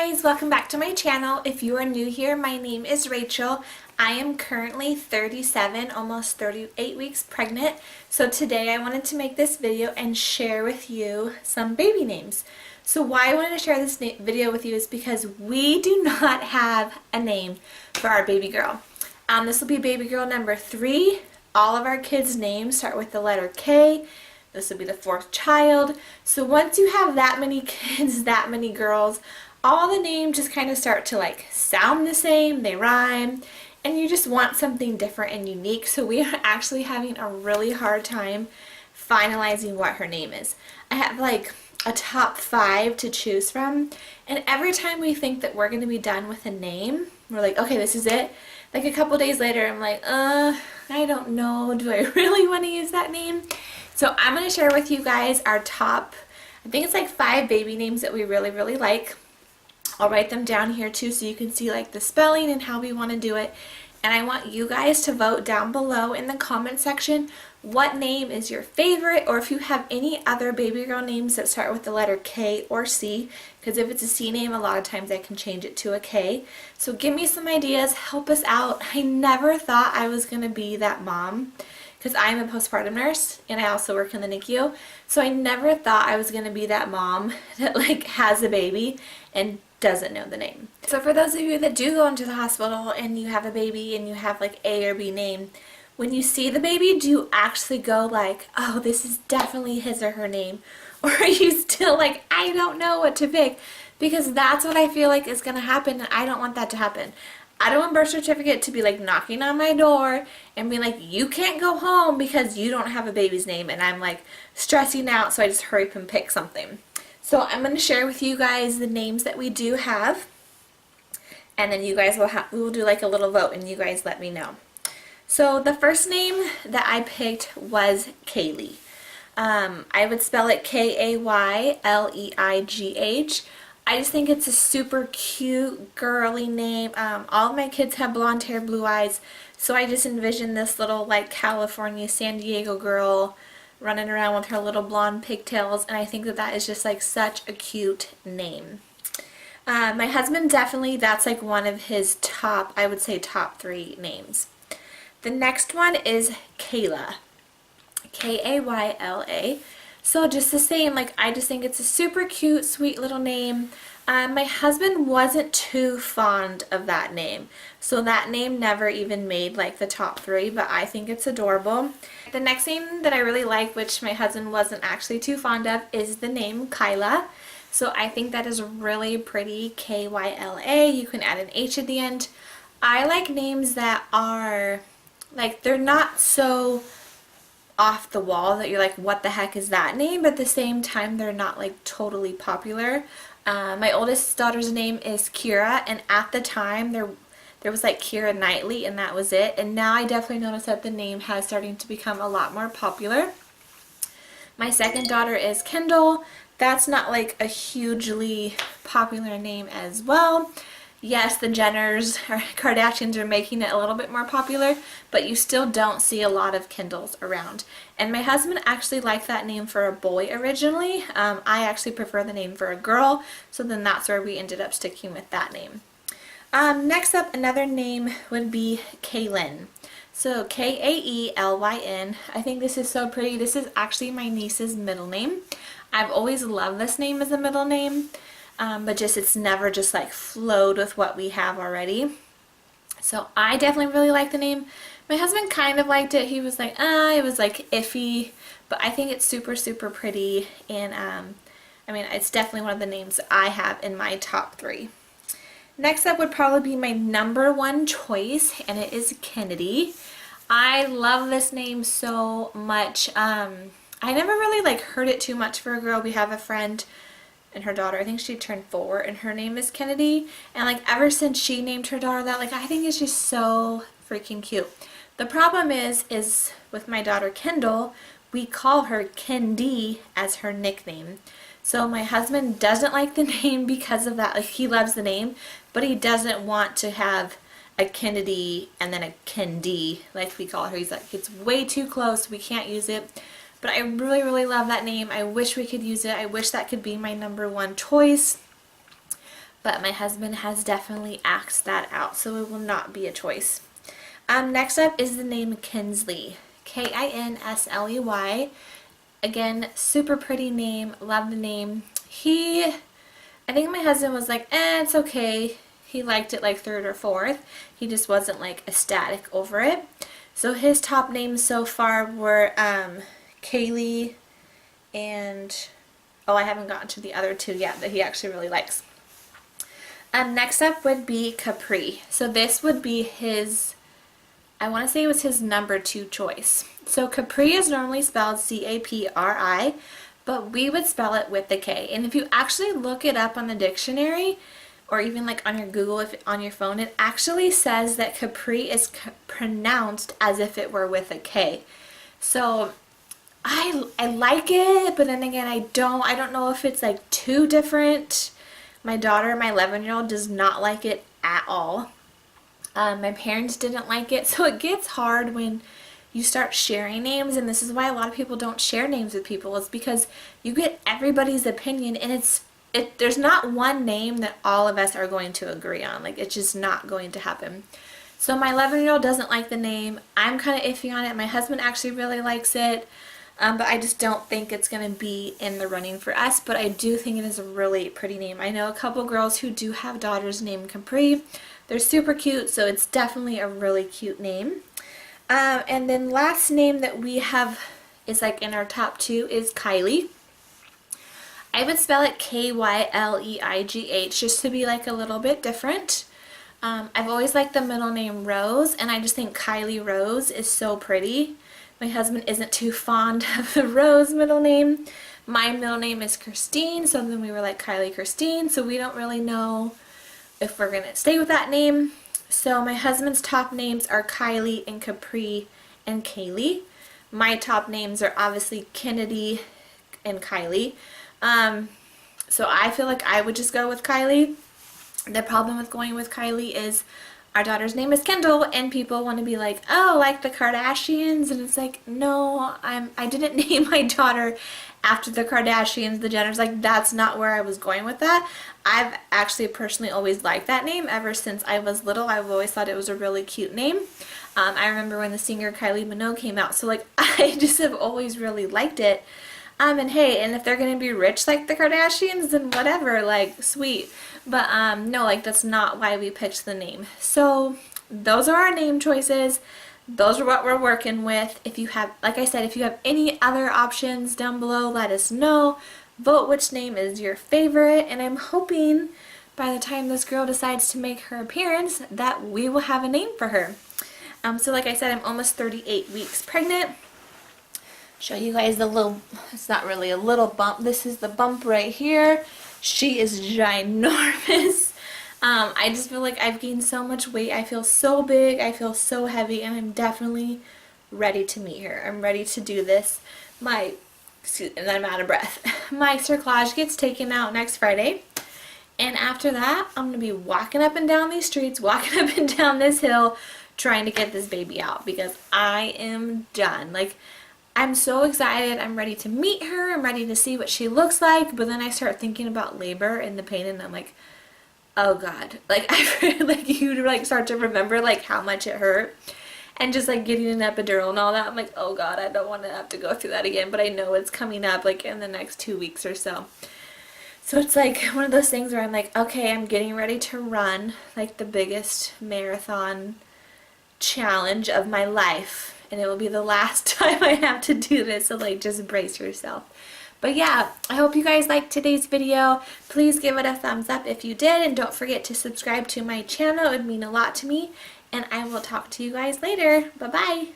guys, welcome back to my channel. If you are new here, my name is Rachel. I am currently 37, almost 38 weeks pregnant. So today I wanted to make this video and share with you some baby names. So why I wanted to share this video with you is because we do not have a name for our baby girl. This will be baby girl number 3. All of our kids' names start with the letter K. This will be the 4th child. So once you have that many kids, that many girls, all the names just kind of start to like sound the same, they rhyme, and you just want something different and unique. So we are actually having a really hard time finalizing what her name is. I have like a top 5 to choose from, and every time we think that we're going to be done with a name, we're like, okay, this is it. Like a couple days later, I'm like, I don't know, do I really want to use that name? So I'm going to share with you guys our top, I think it's like 5 baby names that we really like. I'll write them down here too so you can see like the spelling and how we want to do it. And I want you guys to vote down below in the comment section what name is your favorite, or if you have any other baby girl names that start with the letter K or C, because if it's a C name, a lot of times I can change it to a K. So give me some ideas, help us out. I never thought I was going to be that mom, because I'm a postpartum nurse and I also work in the NICU. So I never thought I was going to be that mom that like has a baby and doesn't know the name. So for those of you that do go into the hospital and you have a baby and you have like A or B name, when you see the baby, do you actually go like, oh, this is definitely his or her name? Or are you still like, I don't know what to pick? Because that's what I feel like is going to happen, and I don't want that to happen. I don't want birth certificate to be like knocking on my door and be like, you can't go home because you don't have a baby's name, and I'm like stressing out, so I just hurry up and pick something. So I'm going to share with you guys the names that we do have, and then you guys we will do like a little vote and you guys let me know. So the first name that I picked was Kaylee. I would spell it Kayleigh. I just think it's a super cute, girly name. All of my kids have blonde hair, blue eyes, so I just envision this little like California, San Diego girl running around with her little blonde pigtails, and I think that that is just like such a cute name. My husband definitely, that's like one of his top, I would say top 3 names. The next one is Kayla. Kayla. So just the same, like I just think it's a super cute, sweet little name. My husband wasn't too fond of that name, so that name never even made like the top 3, but I think it's adorable. The next name that I really like, which my husband wasn't actually too fond of, is the name Kyla. So I think that is really pretty, Kyla. You can add an H at the end. I like names that are like, they're not so off the wall that you're like, what the heck is that name? But at the same time, they're not like totally popular. My oldest daughter's name is Kira, and at the time there was like Kira Knightley, and that was it. And now I definitely noticed that the name has starting to become a lot more popular. My second daughter is Kendall. That's not like a hugely popular name as well. Yes, the Jenners or Kardashians are making it a little bit more popular, but you still don't see a lot of Kendalls around. And my husband actually liked that name for a boy originally. I actually prefer the name for a girl, so then that's where we ended up sticking with that name. Next up, another name would be Kaylin. So Kaelyn. I think this is so pretty. This is actually my niece's middle name. I've always loved this name as a middle name. But just it's never just like flowed with what we have already. So I definitely really like the name. My husband kind of liked it. He was like, it was like iffy, but I think it's super pretty, and I mean, it's definitely one of the names I have in my top 3. Next up would probably be my number 1 choice, and it is Kennedy. I love this name so much. I never really like heard it too much for a girl. We have a friend and her daughter, I think she turned 4, and her name is Kennedy, and like ever since she named her daughter that, like I think it's just so freaking cute. The problem is with my daughter Kendall, we call her Kendi as her nickname. So my husband doesn't like the name because of that. Like, he loves the name, but he doesn't want to have a Kennedy and then a Kendi like we call her. He's like, it's way too close, we can't use it. But I really love that name. I wish we could use it. I wish that could be my number 1 choice. but my husband has definitely axed that out, so it will not be a choice. Next up is the name Kinsley. Kinsley. Again, super pretty name. Love the name. I think my husband was like, it's okay. He liked it like third or fourth. He just wasn't like ecstatic over it. So his top names so far were Kaylee and, oh, I haven't gotten to the other two yet that he actually really likes. Next up would be Capri. So this would be his, I want to say it was his number 2 choice. So Capri is normally spelled C-A-P-R-I, but we would spell it with the K. And if you actually look it up on the dictionary, or even like on your Google, if on your phone, it actually says that Capri is pronounced as if it were with a K. So I like it, but then again, I don't know if it's like too different. My daughter, my 11-year-old, does not like it at all. My parents didn't like it, so it gets hard when you start sharing names, and this is why a lot of people don't share names with people. It's because you get everybody's opinion, and there's not one name that all of us are going to agree on. Like, it's just not going to happen. So my 11-year-old doesn't like the name. I'm kind of iffy on it. My husband actually really likes it, but I just don't think it's going to be in the running for us, but I do think it is a really pretty name. I know a couple girls who do have daughters named Capri. They're super cute, so it's definitely a really cute name. And then last name that we have is like in our top 2 is Kylie. I would spell it K-Y-L-E-I-G-H just to be like a little bit different. I've always liked the middle name Rose, and I just think Kylie Rose is so pretty. My husband isn't too fond of the Rose middle name. My middle name is Christine, so then we were like Kylie Christine, so we don't really know if we're going to stay with that name. So my husband's top names are Kylie and Capri and Kaylee. My top names are obviously Kennedy and Kylie. So I feel like I would just go with Kylie. The problem with going with Kylie is our daughter's name is Kendall, and people want to be like, oh, like the Kardashians, and it's like, no, I didn't name my daughter after the Kardashians, the Jenners. Like, that's not where I was going with that. I've actually personally always liked that name ever since I was little. I've always thought it was a really cute name. I remember when the singer Kylie Minogue came out, so like I just have always really liked it. And hey, and if they're gonna be rich like the Kardashians, then whatever, like, sweet. But no, like, that's not why we picked the name. So those are our name choices. Those are what we're working with. If you have, like I said, if you have any other options down below, let us know. Vote which name is your favorite, and I'm hoping by the time this girl decides to make her appearance that we will have a name for her. So like I said, I'm almost 38 weeks pregnant. Show you guys the little, it's not really a little bump, this is the bump right here. She is ginormous. I just feel like I've gained so much weight. I feel so big, I feel so heavy, and I'm definitely ready to meet her. I'm ready to do this. And I'm out of breath. My cerclage gets taken out next Friday, and after that I'm gonna be walking up and down these streets, walking up and down this hill, trying to get this baby out, because I am done. Like, I'm so excited. I'm ready to meet her. I'm ready to see what she looks like. But then I start thinking about labor and the pain, and I'm like, oh God. Like, like you like start to remember like how much it hurt, and just like getting an epidural and all that. I'm like, oh God, I don't want to have to go through that again. But I know it's coming up like in the next 2 weeks or so. So it's like one of those things where I'm like, okay, I'm getting ready to run like the biggest marathon challenge of my life. And it will be the last time I have to do this, so like just brace yourself. But yeah, I hope you guys liked today's video. Please give it a thumbs up if you did, and don't forget to subscribe to my channel. It would mean a lot to me, and I will talk to you guys later. Bye bye.